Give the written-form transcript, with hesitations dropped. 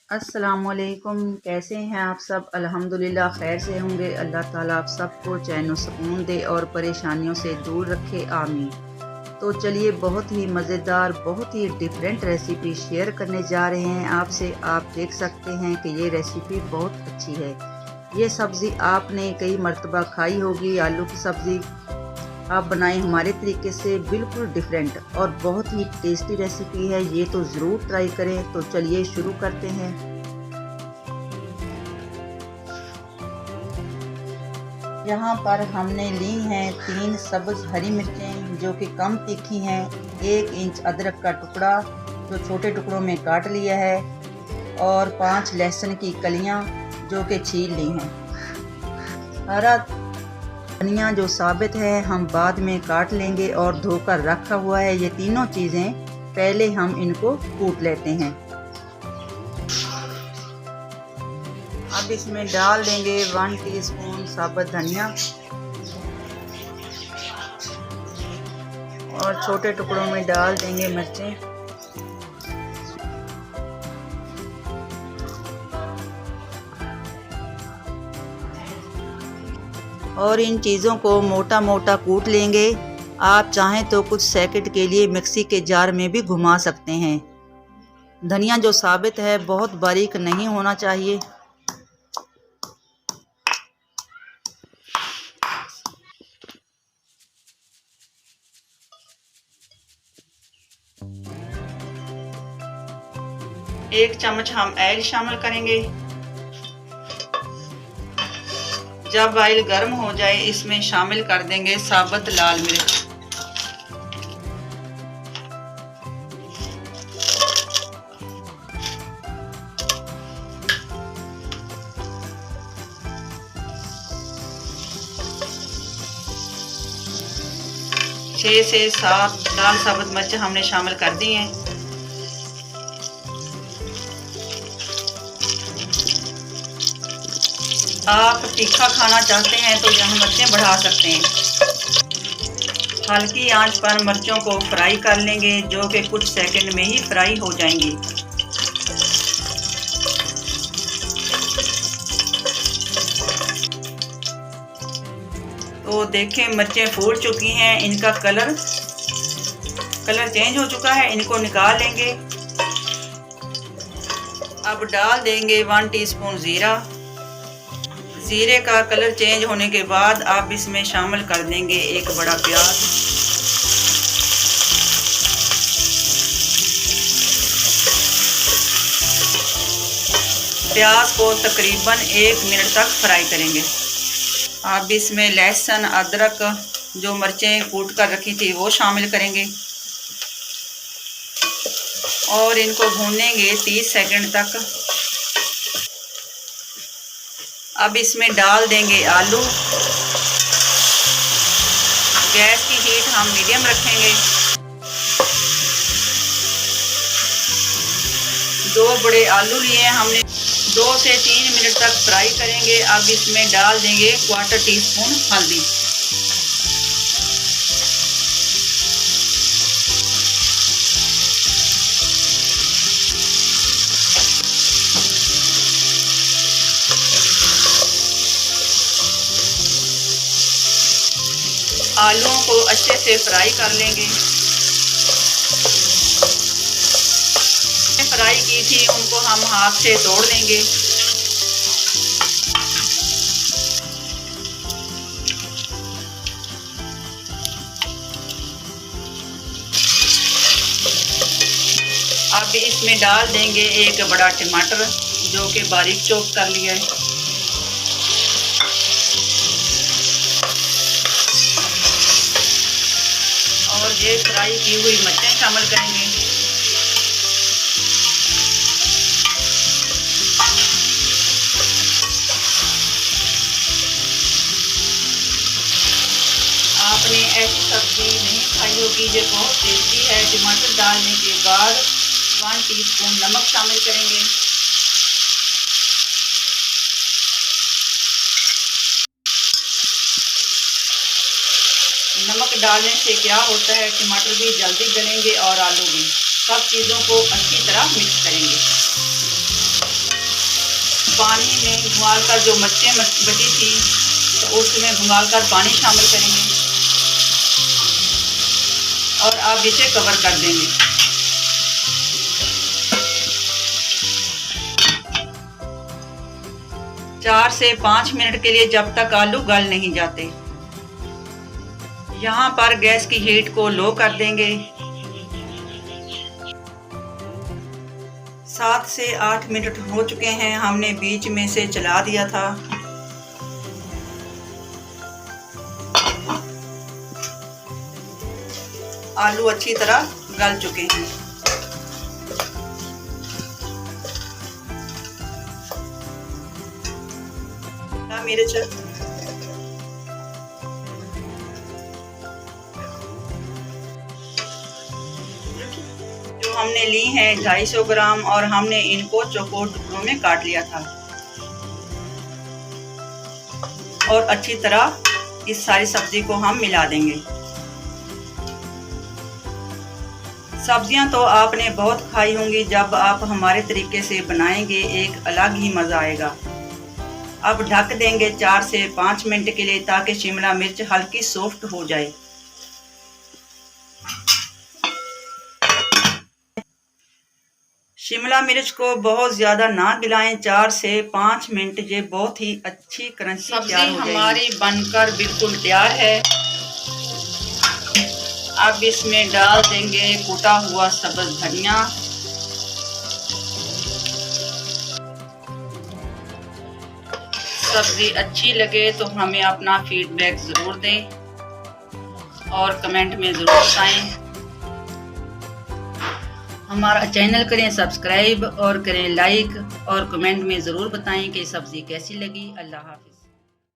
अस्सलामुअलैकुम। कैसे हैं आप सब? अल्हम्दुलिल्लाह खैर से होंगे। अल्लाह ताला आप सबको चैन व सुकून दे और परेशानियों से दूर रखे, आमीन। तो चलिए, बहुत ही मज़ेदार, बहुत ही डिफरेंट रेसिपी शेयर करने जा रहे हैं आपसे। आप देख सकते हैं कि ये रेसिपी बहुत अच्छी है। ये सब्ज़ी आपने कई मरतबा खाई होगी, आलू की सब्ज़ी। आप बनाएं हमारे तरीके से, बिल्कुल डिफरेंट और बहुत ही टेस्टी रेसिपी है। ये तो ज़रूर ट्राई करें। तो चलिए शुरू करते हैं। यहाँ पर हमने ली हैं 3 सब्ज़ हरी मिर्चें जो कि कम तीखी हैं, 1 इंच अदरक का टुकड़ा जो छोटे टुकड़ों में काट लिया है, और 5 लहसुन की कलियाँ जो कि छील ली हैं। हरा धनिया जो साबित है हम बाद में काट लेंगे, और धोकर रखा हुआ है। ये तीनों चीज़ें पहले हम इनको कूट लेते हैं। अब इसमें डाल देंगे 1 टीस्पून साबुत धनिया और छोटे टुकड़ों में डाल देंगे मिर्चें। और इन चीज़ों को मोटा मोटा कूट लेंगे। आप चाहें तो कुछ सेकंड के लिए मिक्सी के जार में भी घुमा सकते हैं। धनिया जो साबित है बहुत बारीक नहीं होना चाहिए। एक चम्मच हम ऑयल शामिल करेंगे। जब ऑयल गर्म हो जाए इसमें शामिल कर देंगे साबुत लाल मिर्च। छः से 7 लाल साबुत मिर्च हमने शामिल कर दी हैं। आप तीखा खाना चाहते हैं तो यहाँ मिर्चें बढ़ा सकते हैं। हल्की आंच पर मिर्चों को फ्राई कर लेंगे जो कि कुछ सेकंड में ही फ्राई हो जाएंगी। तो देखें मिर्चें फूल चुकी हैं, इनका कलर चेंज हो चुका है। इनको निकाल लेंगे। अब डाल देंगे 1 टीस्पून ज़ीरा। ज़ीरे का कलर चेंज होने के बाद आप इसमें शामिल कर देंगे 1 बड़ा प्याज। प्याज को तकरीबन 1 मिनट तक फ्राई करेंगे। अब इसमें लहसुन, अदरक, जो मिर्चें कूट कर रखी थी वो शामिल करेंगे और इनको भूनेंगे 30 सेकंड तक। अब इसमें डाल देंगे आलू। गैस की हीट हम मीडियम रखेंगे। 2 बड़े आलू लिए हैं हमने। 2 से 3 मिनट तक फ्राई करेंगे। अब इसमें डाल देंगे 1/4 टीस्पून हल्दी। आलूओं को अच्छे से फ्राई कर लेंगे। फ्राई की थी उनको हम हाथ से तोड़ लेंगे। अब इसमें डाल देंगे 1 बड़ा टमाटर जो कि बारीक चॉप कर लिया है। और ये फ्राई की हुई मिर्चें शामिल करेंगे। आपने ऐसी सब्जी नहीं खाई होगी, ये बहुत टेस्टी है। टमाटर डालने के बाद 1 टीस्पून नमक शामिल करेंगे। नमक डालने से क्या होता है, टमाटर भी जल्दी गलेंगे और आलू भी। सब चीज़ों को अच्छी तरह मिक्स करेंगे। पानी में भुनाल कर जो मिर्चें बची थी तो उसमें भुनाल कर पानी शामिल करेंगे और अब इसे कवर कर देंगे। चार से 5 मिनट के लिए, जब तक आलू गल नहीं जाते। यहाँ पर गैस की हीट को लो कर देंगे। 7 से 8 मिनट हो चुके हैं, हमने बीच में से चला दिया था। आलू अच्छी तरह गल चुके हैं। मिर्च, जो हमने ली है 250 ग्राम और हमने इनको चौकोर टुकड़ों में काट लिया था और अच्छी तरह इस सारी सब्जी को हम मिला देंगे। सब्जियां तो आपने बहुत खाई होंगी, जब आप हमारे तरीके से बनाएंगे एक अलग ही मज़ा आएगा। अब ढक देंगे 4 से 5 मिनट के लिए, ताकि शिमला मिर्च हल्की सॉफ्ट हो जाए। शिमला मिर्च को बहुत ज़्यादा ना गिलाएं, 4 से 5 मिनट, ये बहुत ही अच्छी क्रंची तैयार हो जाएगी। हमारी बनकर बिल्कुल तैयार है। अब इसमें डाल देंगे कूटा हुआ सब्ज़ धनिया, सब्ज़ी अच्छी लगे तो हमें अपना फीडबैक ज़रूर दें और कमेंट में ज़रूर बताएं। हमारा चैनल करें सब्सक्राइब और करें लाइक और कमेंट में ज़रूर बताएं कि सब्ज़ी कैसी लगी। अल्लाह हाफ़िज़।